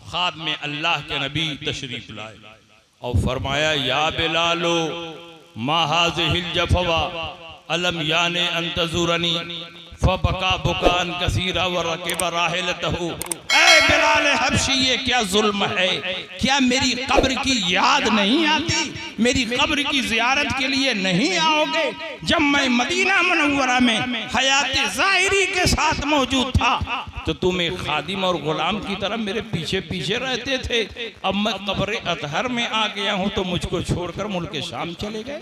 ख्वाब में अल्लाह के नबी तशरीफ लाए और फरमाया या बिलालो मा हाज़िहिल जफ़वा अलम याने अंतज़ुरनी फबका बुकान कसीरा व रकिब राहिलतहु। ऐ बिलाल हबशी, ये क्या जुल्म है? क्या मेरी कब्र की याद नहीं आती? मेरी कब्र की ज़ियारत के लिए नहीं आओगे? जब मैं मदीना मुनव्वरा में हयात ज़ाहिरी के साथ मौजूद था तो तुम एक खादिम और गुलाम की तरह मेरे पीछे पीछे रहते थे। अब मैं कब्र अतहर में आ गया हूँ तो मुझको छोड़कर मुल्क शाम चले गए।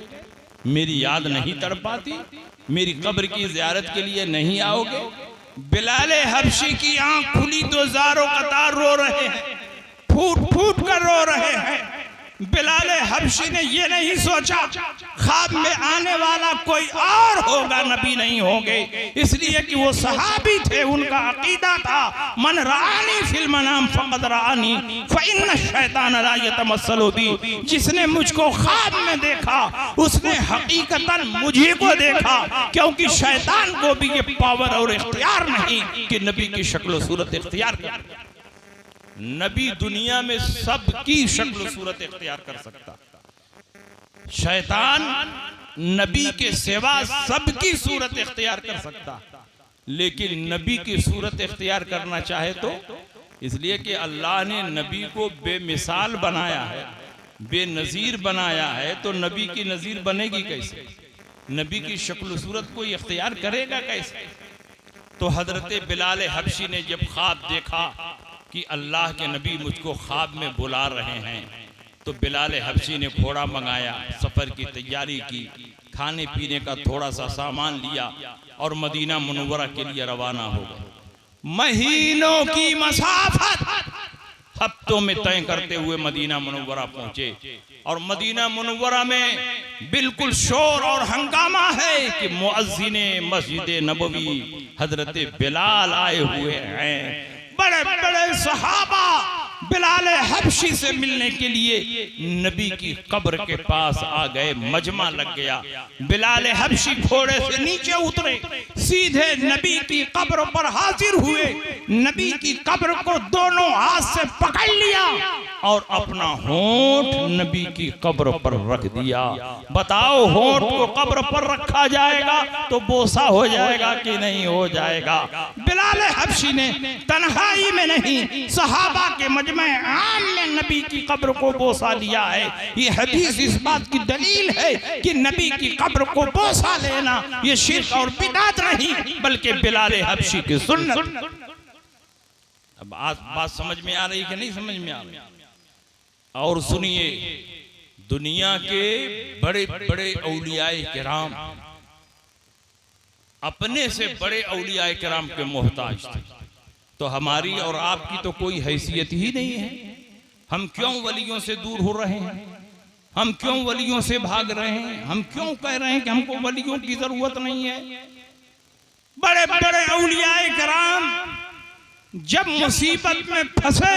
मेरी याद नहीं तड़पाती? मेरी कब्र की ज़ियारत के लिए नहीं आओगे? बिलाल हबशी की आंख खुली तो ज़ारों कतार रो रहे हैं, फूट फूट कर रो रहे हैं। बिलाल हबशी ने ये नहीं सोचा ख्वाब में आने वाला कोई और होगा, नबी नहीं होंगे, इसलिए कि वो सहाबी थे। उनका अकीदा था मन रानी फिल मनाम फक़द रानी फ़इन्न शैतान ला यतमस्सलु बी। जिसने मुझको ख्वाब में देखा उसने हकीकतन मुझे को देखा, क्योंकि शैतान को भी ये पावर और इख्तियार नहीं कि नबी की शक्ल सूरत इख्तियार कर। नबी दुनिया में सबकी शक्ल सूरत इख्तियार कर सकता, शैतान नबी के सिवा सबकी सूरत इख्तियार कर सकता, लेकिन नबी की सूरत इख्तियार करना चाहे तो, इसलिए कि अल्लाह ने नबी को बेमिसाल बनाया है, बेनज़ीर बनाया है, तो नबी की नज़ीर बनेगी कैसे? नबी की शक्ल सूरत को इख्तियार करेगा कैसे? तो हजरत बिलाल हबशी ने जब ख्वाब देखा कि अल्लाह के नबी मुझको ख्वाब में बुला रहे हैं, तो बिलाल हबशी ने घोड़ा मंगाया, सफ़र की तैयारी की, खाने पीने का थोड़ा सा सामान लिया और मदीना मुनव्वरा के लिए रवाना हो गए। महीनों की मसाफत हफ्तों में तय करते हुए मदीना मुनव्वरा पहुंचे और मदीना मुनव्वरा में बिल्कुल शोर और हंगामा है कि मुअज्जिने मस्जिद नबवी हजरत बिलाल आए हुए हैं। बड़े बड़े सहाबा बिलाल हबशी से मिलने के लिए नबी की कब्र के पास आ गए। मजमा लग गया। बिलाल हबशी घोड़े से नीचे उतरे, सीधे नबी की कब्र पर हाजिर हुए। नबी की कब्र को दोनों हाथ से पकड़ लिया और अपना होंठ नबी की कब्र पर रख दिया। बताओ, होंठ को कब्र पर रखा जाएगा तो बोसा हो जाएगा कि नहीं हो जाएगा? बिलाल हबशी ने तन्हाई में नहीं, सहाबा के मजमे आम में नबी की कब्र को बोसा लिया है। ये हदीस इस बात की दलील है कि नबी की कब्र को बोसा लेना ये शिर्क और बिदअत नहीं, बल्कि बिलाल हबशी की सुन्नत। अब आज बात समझ में आ रही कि नहीं समझ में आ रही? और सुनिए, दुनिया के बड़े बड़े औलियाए किराम अपने से बड़े औलियाए किराम के मोहताज थे, तो हमारी और आपकी तो कोई हैसियत ही नहीं है। हम क्यों वलियों से दूर हो रहे हैं? हम क्यों वलियों से भाग रहे हैं? हम क्यों कह रहे हैं कि हमको वलियों की जरूरत नहीं है? बड़े बड़े औलियाए किराम जब मुसीबत में फंसे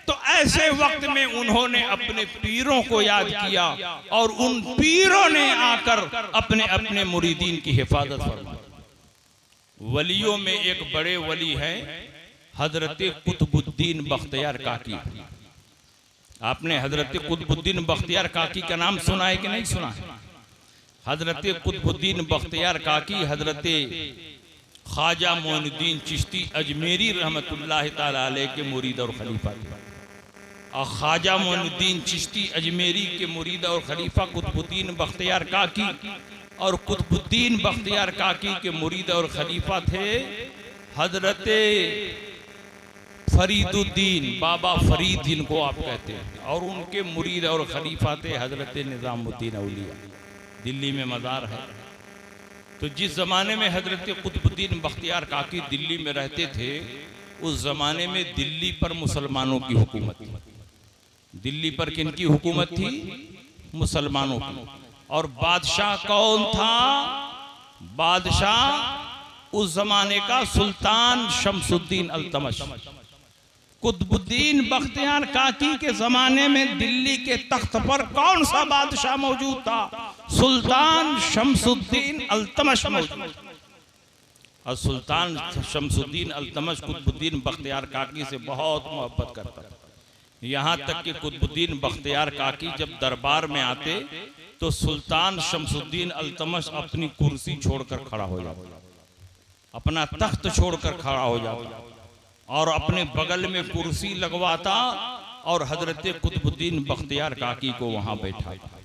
तो ऐसे वक्त में उन्होंने अपने पीरों को याद किया और उन पीरों ने आकर अपने अपने मुरीदीन की हिफाजत फरमाई। वलियों में एक बड़े वली हैं हजरत कुतुबुद्दीन बख्तियार काकी। आपने हजरत कुतुबुद्दीन बख्तियार काकी का नाम सुना है कि नहीं सुना है? हजरत कुतुबुद्दीन बख्तियार काकी हजरत ख्वाजा मोइनुद्दीन चिश्ती अजमेरी रहमतुल्लाह ताला अलैह के मुरीद और खलीफा थे। और ख्वाजा मोइनुद्दीन चिश्ती अजमेरी के मुरीद और खलीफा कुतुबुद्दीन बख्तियार काकी और कुतुबुद्दीन बख्तियार काकी के मुरीद और खलीफा थे हजरत फरीदुद्दीन, बाबा फरीद जिनको आप कहते हैं, और उनके मुरीद और खलीफा थे हजरत निज़ामुद्दीन औलिया। दिल्ली में मज़ार है। तो जिस ज़माने में हजरत कुतुबुद्दीन बख्तियार काकी दिल्ली में रहते थे, उस ज़माने में दिल्ली पर मुसलमानों की हुकूमत थी। दिल्ली पर किनकी हुकूमत थी? मुसलमानों की। और बादशाह कौन था? बादशाह उस जमाने का सुल्तान शमसुद्दीन अल्तमश। कुतुबुद्दीन बख्तियार काकी के जमाने में दिल्ली के तख्त पर कौन सा बादशाह मौजूद था? सुल्तान शमसुद्दीन अल्तमश मौजूद। और सुल्तान शमसुद्दीन अल्तमश कुतुबुद्दीन बख्तियार काकी से बहुत मोहब्बत करता था। यहाँ तक कि कुतुबुद्दीन बख्तियार काकी जब दरबार में आते तो सुल्तान शमसुद्दीन अल्तमश अपनी कुर्सी छोड़कर खड़ा हो जाता, अपना तख्त छोड़कर खड़ा हो जाता और अपने बगल में कुर्सी लगवाता और हजरत कुतुबुद्दीन बख्तियार काकी को वहां बैठाता।